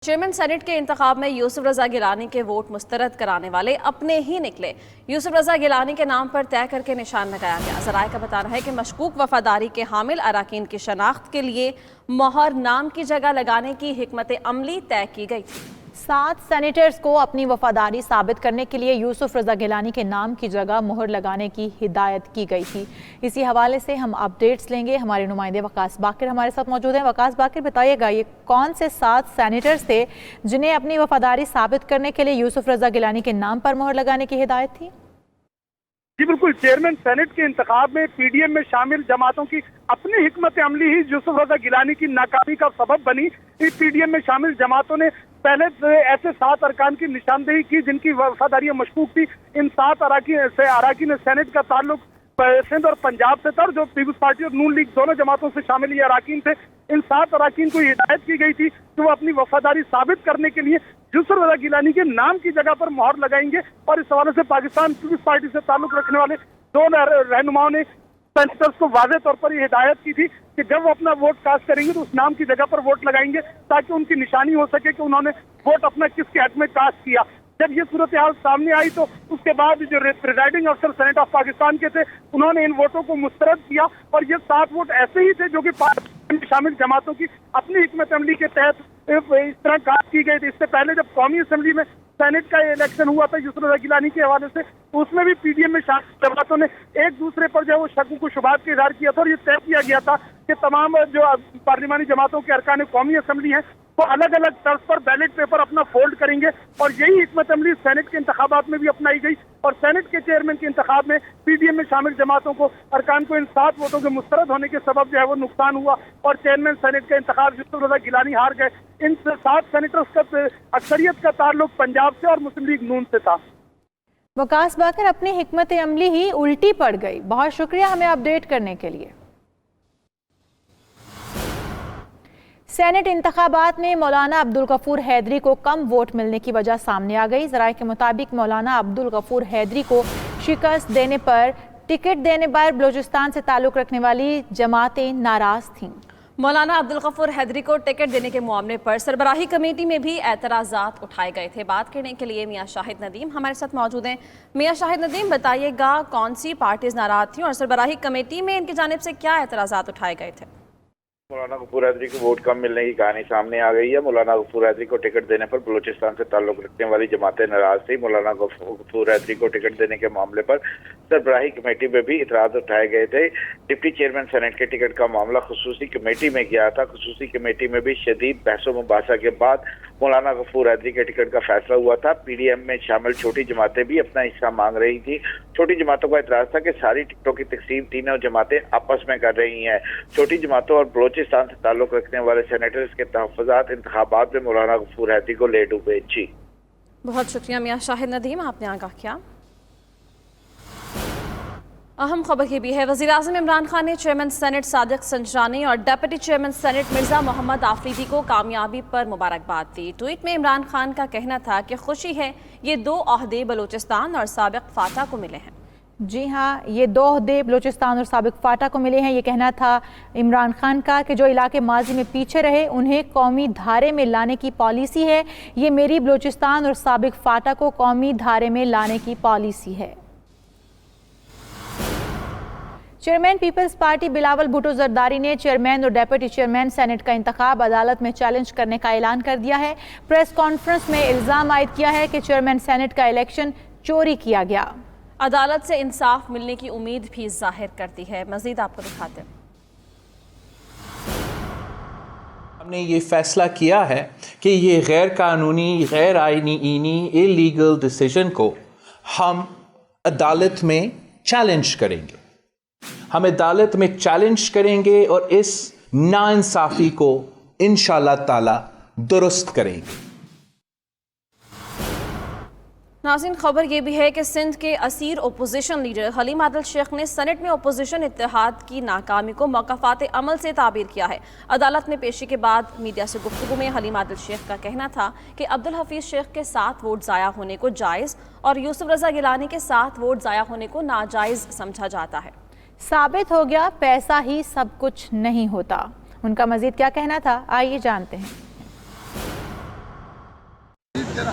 Chairman senate کے انتخاب میں یوسف رضا گیلانی کے ووٹ مسترد کرانے والے اپنے ہی نکلے۔ یوسف رضا گیلانی کے نام پر طے کر کے نشان لگایا گیا۔ ذرائع کا بتانا ہے کہ مشکوک وفاداری کے حامل اراکین کی شناخت کے لیے مہر نام کی جگہ لگانے کی حکمت عملی طے کی گئی تھی۔ 7 سینیٹرز کو اپنی وفاداری ثابت کرنے کے لیے یوسف رضا گیلانی کے نام کی جگہ مہر لگانے کی ہدایت کی گئی تھی۔ اسی حوالے سے ہم اپڈیٹس لیں گے۔ ہمارے نمائندے وقاص باقر ہمارے ساتھ موجود ہیں۔ وقاص باقر، بتائیے گا یہ کون سے 7 سینیٹرز تھے جنہیں اپنی وفاداری ثابت کرنے کے لیے یوسف رضا گیلانی کے نام پر مہر لگانے کی ہدایت تھی؟ جی بالکل، چیئرمین سینٹ کے انتخاب میں پی ڈی ایم میں شامل جماعتوں کی اپنی حکمت عملی ہی یوسف رضا گیلانی کی ناکامی کا سبب بنی۔ اس پی ڈی ایم میں شامل جماعتوں نے پہلے ایسے 7 ارکان کی نشاندہی کی جن کی وفاداری مشکوک تھی۔ ان 7 اراکین سینٹ کا تعلق سندھ اور پنجاب سے تھا، جو پیپلز پارٹی اور نون لیگ دونوں جماعتوں سے شامل یہ اراکین تھے۔ ان 7 اراکین کو ہدایت کی گئی تھی کہ وہ اپنی وفاداری ثابت کرنے کے لیے یوسف رضا گیلانی کے نام کی جگہ پر مہر لگائیں گے، اور اس حوالے سے پاکستان پیپلز پارٹی سے تعلق رکھنے والے 2 رہنماؤں نے سینیٹرز کو واضح طور پر یہ ہدایت کی تھی کہ جب وہ اپنا ووٹ کاسٹ کریں گے تو اس نام کی جگہ پر ووٹ لگائیں گے، تاکہ ان کی نشانی ہو سکے کہ انہوں نے ووٹ اپنا کس کے حق میں کاسٹ کیا۔ جب یہ صورتحال سامنے آئی تو اس کے بعد جو پریزائڈنگ افسر سینٹ آف پاکستان کے تھے، انہوں نے ان ووٹوں کو مسترد کیا، اور یہ 7 ووٹ ایسے ہی تھے جو کہ پارلیمنٹ میں شامل جماعتوں کی اپنی حکمت عملی کے تحت اس طرح کاسٹ کی گئی تھی۔ اس سے پہلے جب قومی اسمبلی میں سینٹ کا الیکشن ہوا تھا یوسف رضا گیلانی کے حوالے سے، تو اس میں بھی پی ڈی ایم میں شامل جماعتوں نے ایک دوسرے پر جو ہے وہ شک و شبہات کا اظہار کیا تھا، اور یہ طے کیا گیا تھا کہ تمام جو پارلیمانی جماعتوں کے ارکان قومی اسمبلی ہیں وہ الگ الگ طرز پر بیلٹ پیپر اپنا فولڈ کریں گے، اور یہی حکمت عملی سینٹ کے انتخابات میں بھی اپنائی گئی، اور سینٹ کے چیئرمین کے انتخاب میں پی ڈی ایم میں شامل جماعتوں کو ارکان کو ان 7 ووٹوں کے مسترد ہونے کے سبب جو ہے وہ نقصان ہوا، اور چیئرمین سینٹ کا انتخاب یوسف رضا گیلانی ہار گئے۔ ان 7 سینیٹرز کا اکثریت کا تعلق پنجاب سے اور مسلم لیگ نون سے تھا۔ وقاص باقر، اپنی حکمت عملی ہی الٹی پڑ گئی۔ بہت شکریہ ہمیں اپڈیٹ کرنے کے لیے۔ سینٹ انتخابات میں مولانا عبدالغفور حیدری کو کم ووٹ ملنے کی وجہ سامنے آ گئی۔ ذرائع کے مطابق مولانا عبدالغفور حیدری کو شکست دینے پر ٹکٹ دینے پر بلوچستان سے تعلق رکھنے والی جماعتیں ناراض تھیں۔ مولانا عبدالغفور حیدری کو ٹکٹ دینے کے معاملے پر سربراہی کمیٹی میں بھی اعتراضات اٹھائے گئے تھے۔ بات کرنے کے لیے میاں شاہد ندیم ہمارے ساتھ موجود ہیں۔ میاں شاہد ندیم، بتائیے گا کون سی پارٹیز ناراض تھیں اور سربراہی کمیٹی میں ان کی جانب سے کیا اعتراضات اٹھائے گئے تھے؟ مولانا غفور حیدری کو ووٹ کم ملنے کی کہانی سامنے آ گئی ہے۔ مولانا غفور حیدری کو ٹکٹ دینے پر بلوچستان سے تعلق رکھنے والی جماعتیں ناراض تھی۔ مولانا غفور حیدری کو ٹکٹ دینے کے معاملے پر سربراہی کمیٹی میں بھی اعتراض اٹھائے گئے تھے۔ ڈپٹی چیئرمین سینٹ کے ٹکٹ کا معاملہ خصوصی کمیٹی میں گیا تھا۔ خصوصی کمیٹی میں بھی شدید بحث و مباحثہ کے بعد مولانا غفور حیدری کے ٹکٹ کا فیصلہ ہوا تھا۔ پی ڈی ایم میں شامل چھوٹی جماعتیں بھی اپنا حصہ مانگ رہی تھی۔ چھوٹی جماعتوں کا اعتراض تھا کہ ساری ٹکٹوں کی تقسیم تینوں جماعتیں آپس میں کر رہی ہیں۔ چھوٹی جماعتوں اور بلوچستان سے تعلق رکھنے والے سینیٹرز کے تحفظات انتخابات میں مولانا غفور حیدری کو لے ڈوبے۔ جی بہت شکریہ میاں شاہد ندیم، آپ نے آگاہ کیا۔ اہم خبر یہ بھی ہے، وزیراعظم عمران خان نے چیئرمین سینٹ صادق سنجرانی اور deputy chairman senate Mirza Muhammad Afridi کو کامیابی پر مبارکباد دی۔ ٹویٹ میں عمران خان کا کہنا تھا کہ خوشی ہے یہ 2 عہدے بلوچستان اور سابق فاٹا کو ملے ہیں۔ جی ہاں، یہ 2 عہدے بلوچستان اور سابق فاٹا کو ملے ہیں۔ یہ کہنا تھا عمران خان کا کہ جو علاقے ماضی میں پیچھے رہے انہیں قومی دھارے میں لانے کی پالیسی ہے۔ یہ میری بلوچستان اور سابق فاٹا کو قومی دھارے میں لانے کی پالیسی ہے۔ Chairman Peoples Party Bilawal Bhutto Zardari نے چیئرمین اور ڈیپٹی چیئرمین سینٹ کا انتخاب عدالت میں چیلنج کرنے کا اعلان کر دیا ہے۔ پریس کانفرنس میں الزام عائد کیا ہے کہ چیئرمین سینٹ کا الیکشن چوری کیا گیا۔ عدالت سے انصاف ملنے کی امید بھی ظاہر کرتی ہے۔ مزید آپ کو دکھاتے ہیں۔ ہم نے یہ فیصلہ کیا ہے کہ یہ غیر قانونی، غیر آئینی، اللیگل ڈیسیژن کو ہم عدالت میں چیلنج کریں گے۔ ہم عدالت میں چیلنج کریں گے اور اس ناانصافی کو انشاءاللہ تعالی درست کریں گے۔ ناظرین، خبر یہ بھی ہے کہ سندھ کے اسیر اپوزیشن لیڈر حلیم عادل شیخ نے سینٹ میں اپوزیشن اتحاد کی ناکامی کو موقفات عمل سے تعبیر کیا ہے۔ عدالت میں پیشی کے بعد میڈیا سے گفتگو میں حلیم عادل شیخ کا کہنا تھا کہ عبدالحفیظ شیخ کے 7 ووٹ ضائع ہونے کو جائز اور یوسف رضا گیلانی کے 7 ووٹ ضائع ہونے کو ناجائز سمجھا جاتا ہے۔ ثابت ہو گیا پیسہ ہی سب کچھ نہیں ہوتا۔ ان کا مزید کیا کہنا تھا، آئیے جانتے ہیں۔